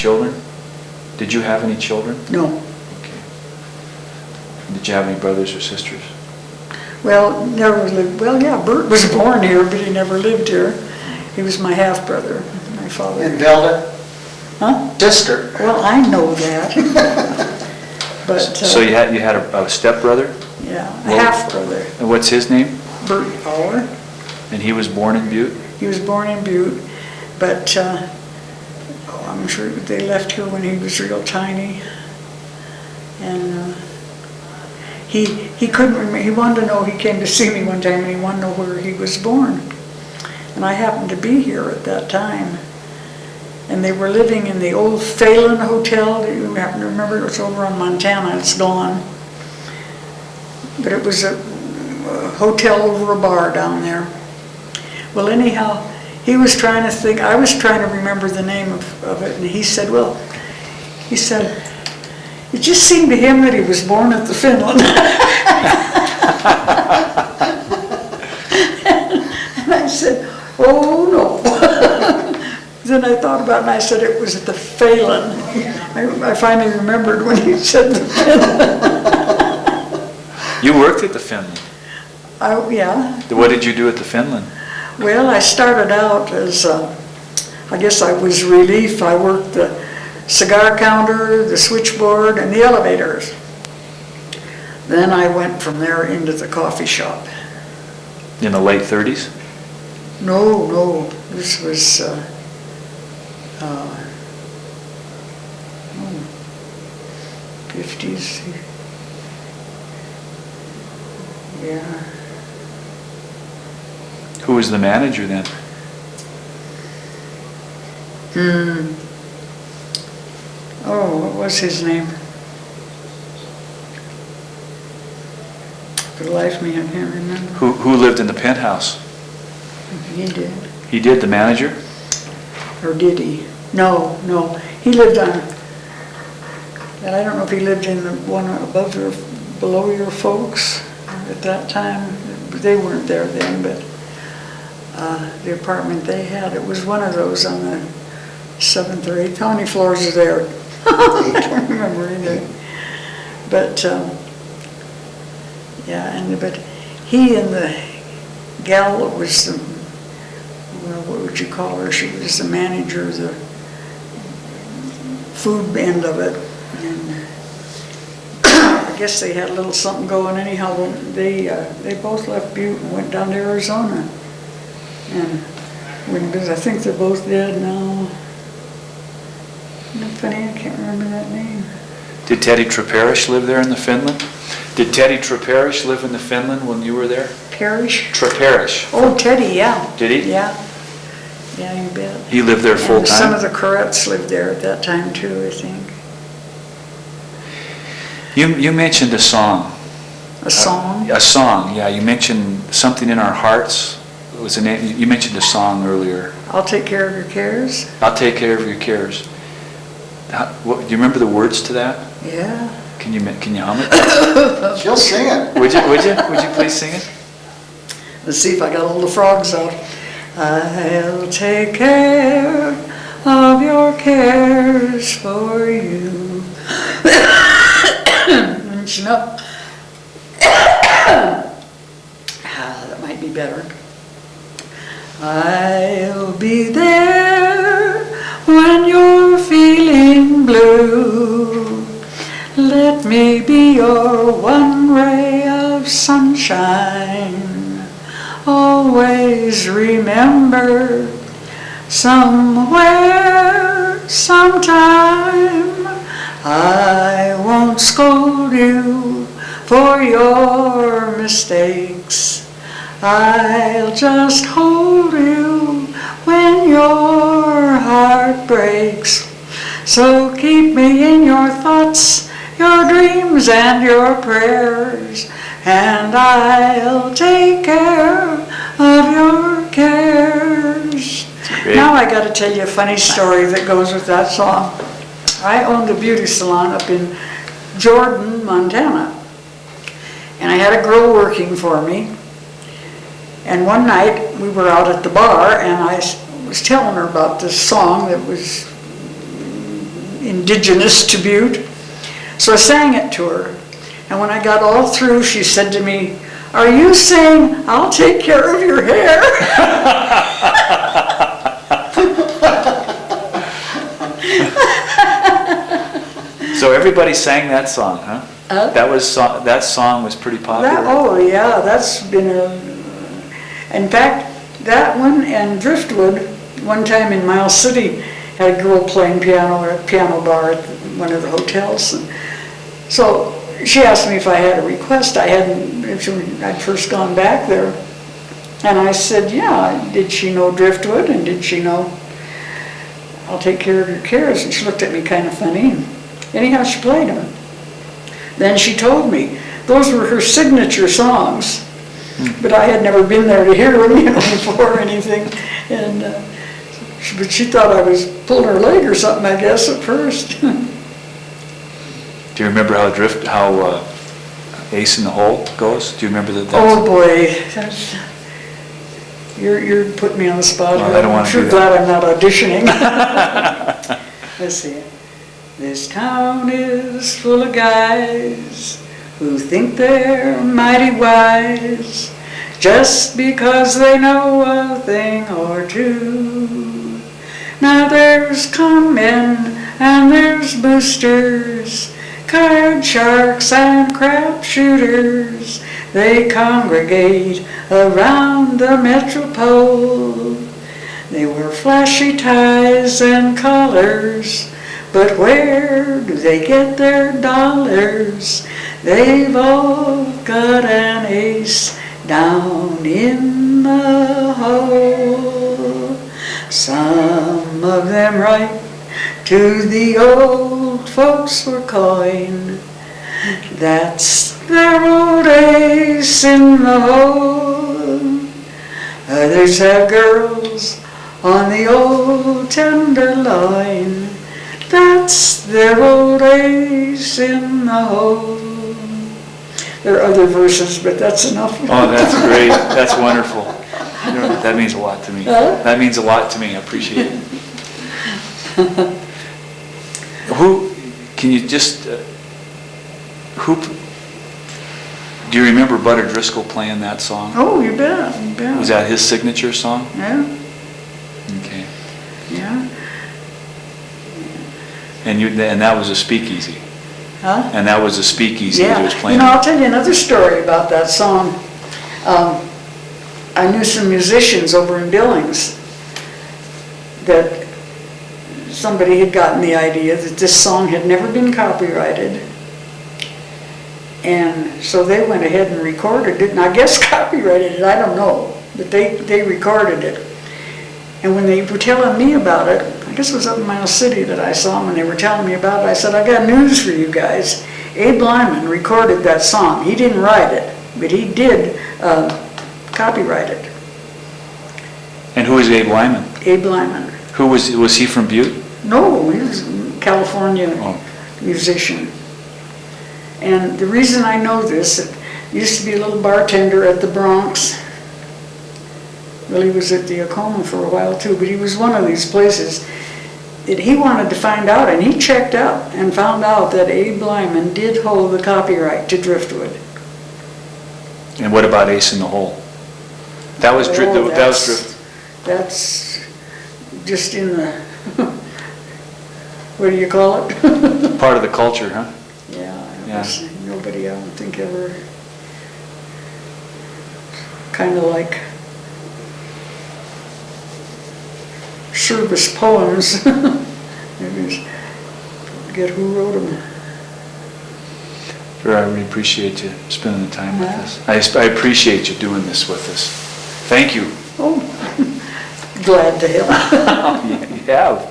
children? Did you have any children? No. Okay. Did you have any brothers or sisters? Well, never lived. Well, yeah, Bert was born here, but he never lived here. He was my half brother, my father. And Velda? Huh? Sister. Well, I know that. But So you had a stepbrother? yeah, a half brother. And what's his name? Bert Bower. And he was born in Butte? He was born in Butte, but I'm sure they left here when he was real tiny. And he couldn't remember. He wanted to know. He came to see me one time, and he wanted to know where he was born. And I happened to be here at that time. And they were living in the old Finlen Hotel. Do you happen to remember? It was over on Montana. It's gone. But it was a hotel over a bar down there. Well, anyhow, he was trying to think. I was trying to remember the name of it. And he said, it just seemed to him that he was born at the Finlen. And I said, oh no. Then I thought about it and I said it was at the Faylin. I finally remembered when he said the Finlen. You worked at the Finlen? Yeah. What did you do at the Finlen? Well, I started out as, I guess I was relief. I worked the cigar counter, the switchboard, and the elevators. Then I went from there into the coffee shop. In the late 30s? No, this was 50s. Yeah. Who was the manager then? Oh, what was his name? For the life of me, I can't remember. Who lived in the penthouse? He did. He did, the manager? Or did he? No. He lived on, and I don't know if he lived in the one above or below your folks at that time. They weren't there then, but the apartment they had, it was one of those on the 7th or 8th. How many floors are there? I don't remember either. But but he and the gal that was the, well, what would you call her? She was the manager of the food end of it. And I guess they had a little something going. Anyhow, they both left Butte and went down to Arizona. And because I think they're both dead now. Isn't it funny? I can't remember that name. Did Teddy Treparish live there in the Finlen? Did Teddy Treparish live in the Finlen when you were there? Parish? Treparish. Oh, Teddy, yeah. Did he? Yeah. Yeah, you bet. He lived there full time? Some of the Corettes lived there at that time too, I think. You mentioned a song. A song? A song, yeah. You mentioned Something in Our Hearts. Was the name? You mentioned a song earlier. I'll take care of your cares. I'll take care of your cares. Do you remember the words to that? Yeah. Can you hum it? She'll sing it. Would you please sing it? Let's see if I got all the frogs out. I'll take care of your cares for you. No. That might be better. I'll be there when you're feeling blue. Let me be your one ray of sunshine. Always remember, somewhere, sometime, I won't scold you for your mistakes. I'll just hold you when your heart breaks. So keep me in your thoughts, your dreams and your prayers, and I'll take care of your cares. Now I got to tell you a funny story that goes with that song. I owned a beauty salon up in Jordan, Montana, and I had a girl working for me. And one night we were out at the bar, and I was telling her about this song that was indigenous to Butte. So I sang it to her. And when I got all through, she said to me, "Are you saying I'll take care of your hair?" So everybody sang that song, huh? That song was pretty popular. Oh yeah, that's been in fact, that one and Driftwood, one time in Miles City, had a girl playing piano at a piano bar at one of the hotels. And so she asked me if I had a request. I'd first gone back there. And I said, yeah, did she know Driftwood? And did she know I'll Take Care of Your Cares? And she looked at me kind of funny. Anyhow, she played them. Then she told me those were her signature songs, but I had never been there to hear them, before or anything. And but she thought I was pulling her leg or something, I guess, at first. Do you remember how Ace in the Hole goes? Do you remember that? Oh boy, you're putting me on the spot. Well, I don't want to do I'm sure glad I'm not auditioning. Let's see. This town is full of guys who think they're mighty wise just because they know a thing or two. Now there's con men and there's boosters, card sharks and crap shooters. They congregate around the metropole. They wear flashy ties and collars, but where do they get their dollars? They've all got an ace down in the hole. Some of them write to the old folks for coin. That's their old ace in the hole. Others have girls on the old tenderloin. That's their old ace in the hole. There are other verses, but that's enough. Oh, that's great. That's wonderful. That means a lot to me. That means a lot to me. I appreciate it. Do you remember Butter Driscoll playing that song? Oh, you bet, you bet. Was that his signature song? Yeah. Okay. Yeah. And that was a speakeasy. Huh? And that was a speakeasy Yeah. that he was playing. I'll tell you another story about that song. I knew some musicians over in Billings that somebody had gotten the idea that this song had never been copyrighted. And so they went ahead and recorded it, and I guess copyrighted it, I don't know, but they recorded it. And when they were telling me about it, I guess it was up in Miles City that I saw them, and they were telling me about it, I said, I got news for you guys. Abe Lyman recorded that song. He didn't write it, but he did copyright it. And who is Abe Lyman? Abe Lyman. Who was he from Butte? No, he was a California musician. And the reason I know this, it used to be a little bartender at the Bronx. Well, he was at the Acoma for a while too, but he was one of these places that he wanted to find out, and he checked out and found out that Abe Lyman did hold the copyright to Driftwood. And what about Ace in the Hole? That was Drift. That's just in the, what do you call it? Part of the culture, huh? Yeah. Yeah. Nobody, I don't think, ever kind of like service poems. Forget who wrote them. Vera, I really appreciate you spending the time with us. I appreciate you doing this with us. Thank you. Oh, glad to help. You have.